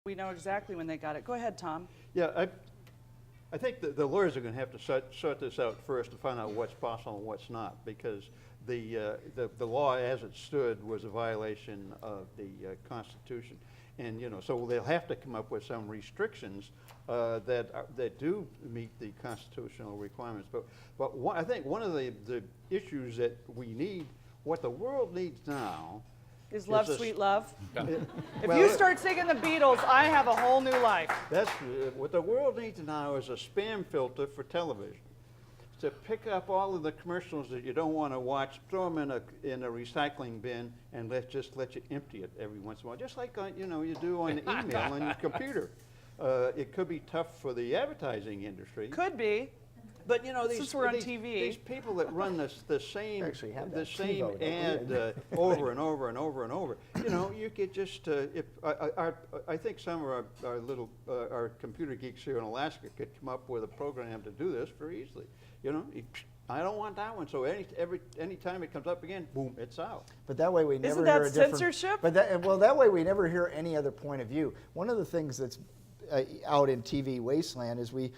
We know exactly when they got it. Go ahead, Tom. Yeah, I think the lawyers are going to have to sort this out first to find out what's possible and what's not, because the law as it stood was a violation of the Constitution. And so they'll have to come up with some restrictions that do meet the constitutional requirements. But I think one of the issues that we need, what the world needs now, is Love, Sweet Love. If well, you start singing the Beatles, I have a whole new life. That's what the world needs now is a spam filter for television. To pick up all of the commercials that you don't want to watch, throw them in a recycling bin, and just let you empty it every once in a while, just like you do on the email on your computer. It could be tough for the advertising industry. Could be. But since we're on TV, these people that run the same ad over and over and over and over, you could just I think some of our computer geeks here in Alaska could come up with a program to do this very easily. I don't want that one, so any time it comes up again, boom, it's out. But that way we never Isn't hear that a different. censorship? But that way we never hear any other point of view. One of the things that's out in TV wasteland is we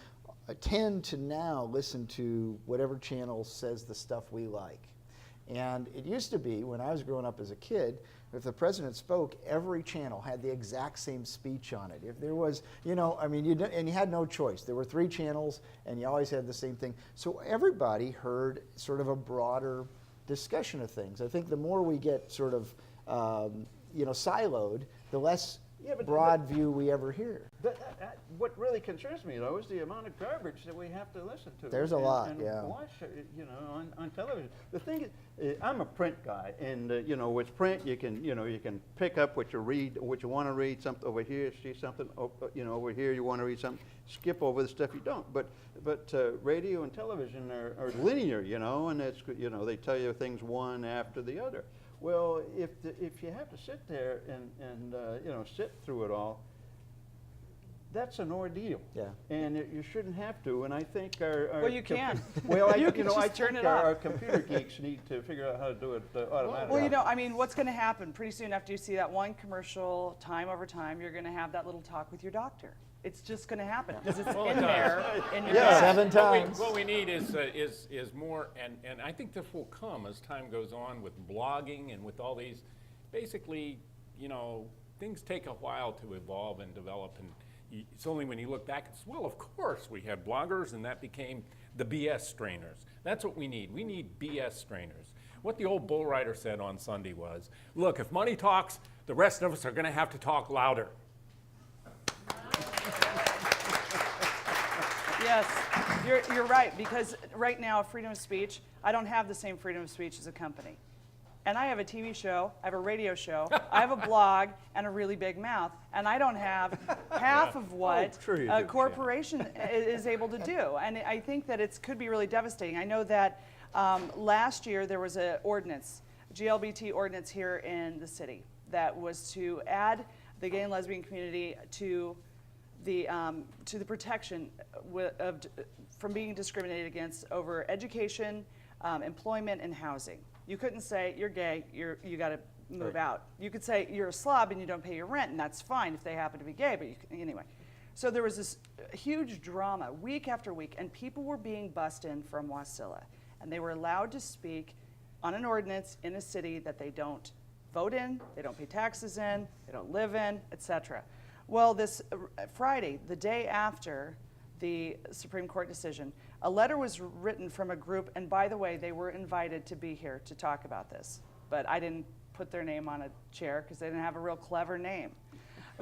tend to now listen to whatever channel says the stuff we like. And it used to be, when I was growing up as a kid, if the president spoke, every channel had the exact same speech on it. If there was, and you had no choice. There were 3 channels, and you always had the same thing. So everybody heard sort of a broader discussion of things. I think the more we get sort of, siloed, the less broad view we ever hear. What really concerns me, though, is the amount of garbage that we have to listen to. There's a lot, and yeah. watch, on television. The thing is, I'm a print guy, and with print, you can pick up what you read, what you want to read. Something over here, see something. Over here, you want to read something. Skip over the stuff you don't. But radio and television are linear, and it's they tell you things one after the other. Well, if you have to sit there and sit through it all, that's an ordeal. Yeah. And you shouldn't have to. And I think our well, you can. Well, you can just turn it off. Our computer geeks need to figure out how to do it automatically. Well, what's going to happen pretty soon after you see that one commercial, time over time, you're going to have that little talk with your doctor. It's just going to happen because it's in there in your bag. 7 times. What we need is more, and I think this will come as time goes on with blogging and with all these. Basically, things take a while to evolve and develop, and it's only when you look back and say, well, of course we had bloggers, and that became the BS strainers. That's what we need. We need BS strainers. What the old bull rider said on Sunday was, look, if money talks, the rest of us are going to have to talk louder. Yes, you're right, because right now, freedom of speech, I don't have the same freedom of speech as a company. And I have a TV show, I have a radio show, I have a blog, and a really big mouth, and I don't have half of what a corporation is able to do. And I think that it could be really devastating. I know that last year there was an ordinance, GLBT ordinance here in the city, that was to add the gay and lesbian community to the protection from being discriminated against over education, employment, and housing. You couldn't say you're gay, you got to move out. You could say you're a slob and you don't pay your rent, and that's fine if they happen to be gay. But anyway, so there was this huge drama week after week, and people were being bussed in from Wasilla, and they were allowed to speak on an ordinance in a city that they don't vote in, they don't pay taxes in, they don't live in, etc. Well, this Friday, the day after the Supreme Court decision, a letter was written from a group, and by the way, they were invited to be here to talk about this, but I didn't put their name on a chair because they didn't have a real clever name.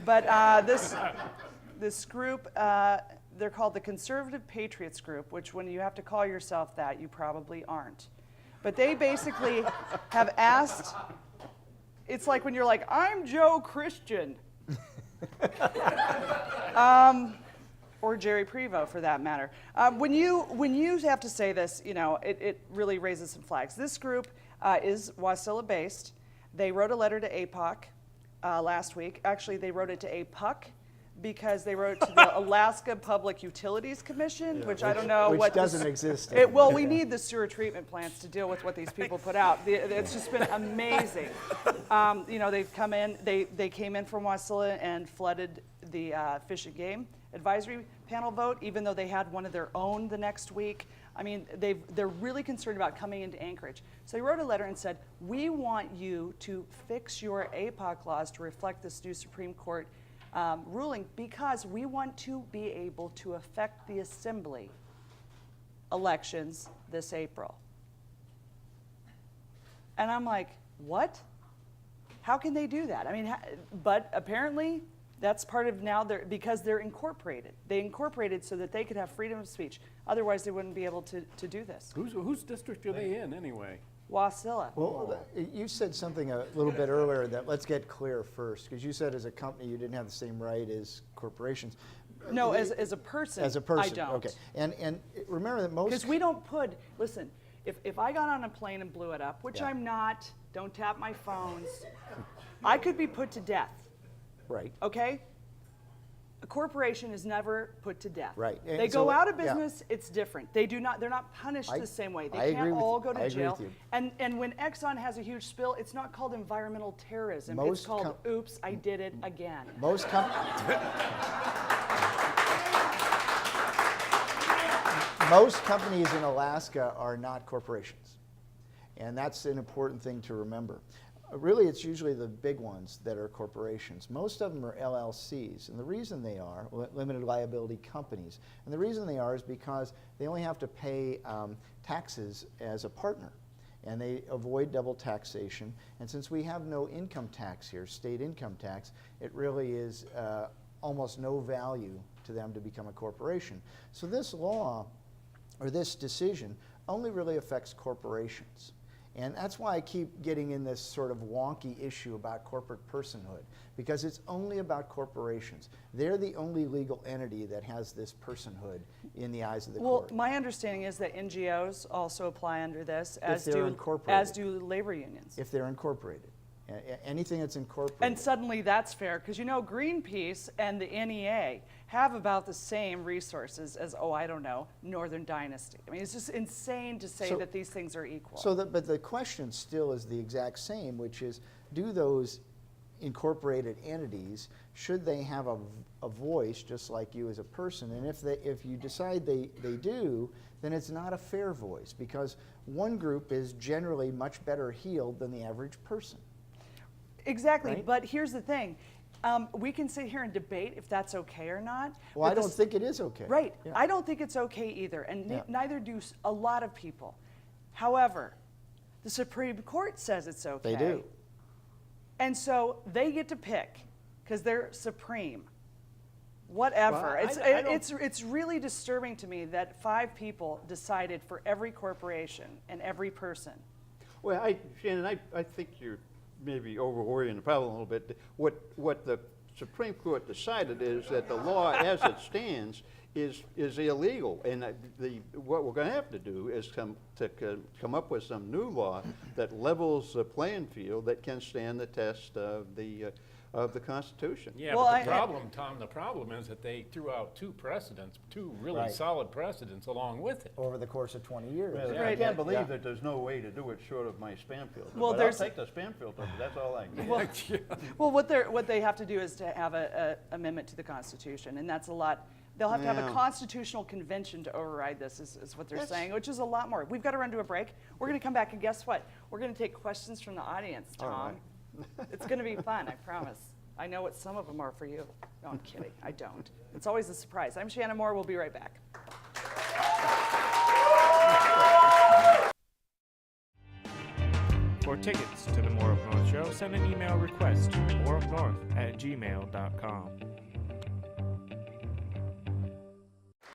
But this group, they're called the Conservative Patriots Group, which when you have to call yourself that, you probably aren't. But they basically have asked, it's like when you're like, I'm Joe Christian. Or Jerry Prevost, for that matter. When you have to say this, it really raises some flags. This group is Wasilla-based. They wrote a letter to APOC last week. Actually, they wrote it to APUC because they wrote to the Alaska Public Utilities Commission, which I don't know which doesn't exist. Well, we need the sewer treatment plants to deal with what these people put out. It's just been amazing. They've come in. They came in from Wasilla and flooded the Fish and Game Advisory Panel vote, even though they had one of their own the next week. I mean, they're really concerned about coming into Anchorage. So they wrote a letter and said, we want you to fix your APOC laws to reflect this new Supreme Court ruling, because we want to be able to affect the Assembly elections this April. And I'm like, what? How can they do that? I mean, but apparently that's part of now, because they're incorporated. They incorporated so that they could have freedom of speech. Otherwise, they wouldn't be able to do this. Whose district are they in anyway? Wasilla. Well, you said something a little bit earlier that let's get clear first, because you said as a company you didn't have the same right as corporations. No, as a person, As a person, I don't. okay. And remember that most... Because we don't put, listen, if I got on a plane and blew it up, which Yeah. I'm not, don't tap my phones, I could be put to death, Right. okay? A corporation is never put to death. Right. And They go so, out of yeah. business, it's different. They're not punished I- the same way. They I agree can't with all you. go to I agree jail. with you. And when Exxon has a huge spill, it's not called environmental terrorism. Most It's called, oops, I did it again. Most companies in Alaska are not corporations. And that's an important thing to remember. Really, it's usually the big ones that are corporations. Most of them are LLCs, and the reason they are, limited liability companies, and the reason they are is because they only have to pay taxes as a partner, and they avoid double taxation. And since we have no income tax here, state income tax, it really is almost no value to them to become a corporation. So this law, or this decision, only really affects corporations. And that's why I keep getting in this sort of wonky issue about corporate personhood, because it's only about corporations. They're the only legal entity that has this personhood in the eyes of the Well, court. my understanding is that NGOs also apply under this, as they're do incorporated. labor unions. If they're incorporated. Anything that's incorporated. And suddenly that's fair, because you know Greenpeace and the NEA have about the same resources as, oh, I don't know, Northern Dynasty. I mean, it's just insane to say So- that these things are equal. But the question still is the exact same, which is, do those incorporated entities, should they have a voice just like you as a person? And if you decide they do, then it's not a fair voice, because one group is generally much better heeled than the average person. Exactly, Right? but here's the thing. We can sit here and debate if that's okay or not. Well, but I don't think it is okay. Right. Yeah. I don't think it's okay either, and Yeah. neither do a lot of people. However, the Supreme Court says it's okay. They do. And so they get to pick, because they're supreme. Whatever. Well, I don't- It's really disturbing to me that 5 people decided for every corporation and every person. Well, Shannyn, I think you're maybe overworrying the problem a little bit. What the Supreme Court decided is that the law as it stands is illegal, and what we're going to have to do is come up with some new law that levels the playing field that can stand the test of the Constitution. Yeah, Well, but the problem is that they threw out 2 precedents, 2 really Right. solid precedents along with it. Over the course of 20 years. Well, Yeah. I can't Yeah. believe that there's no way to do it short of my spam filter. Well, but there's- I'll take the spam filter, that's all I get. Well, what they have to do is to have a amendment to the Constitution, and that's a lot. They'll have to have a Yeah. constitutional convention to override this, is what they're That's- saying, which is a lot more. We've got to run to a break. We're going to come back, and guess what? We're going to take questions from the audience, All Tom. It's going to be fun, I promise. I know what some of them are for you. No, I'm kidding. I don't. It's always a surprise. I'm Shannyn Moore. We'll be right back. For tickets to the More of North show, send an email request to moreofnorth@gmail.com.